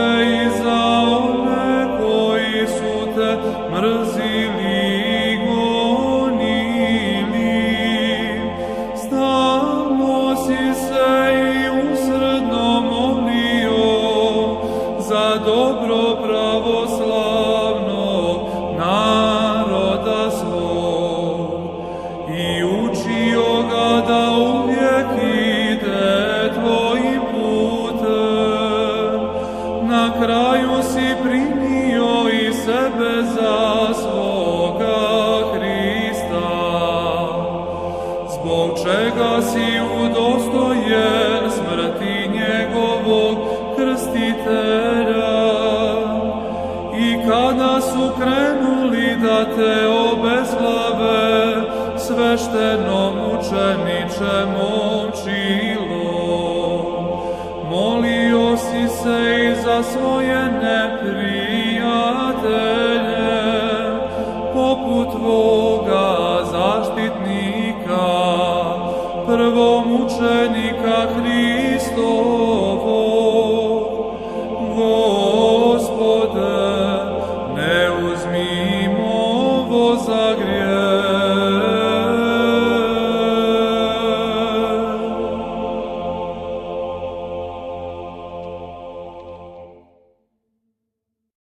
se i za one koji su te mrzili i gonili. Stalno si se i usrdno molio za dobro pravoslavnog naroda svog i učio ga da uvijek ide tvojim putem. Na kraju si primio i sebe za svoga Hrista, zbog čega si udostojen smrti njegovog krstitelja. I kada su krenuli da te obezglave, svešteno mučeniče momčilo, molio si se i za svoje neprijatelje, poput tvoga zaštitnika, prvomučenika Hristovog.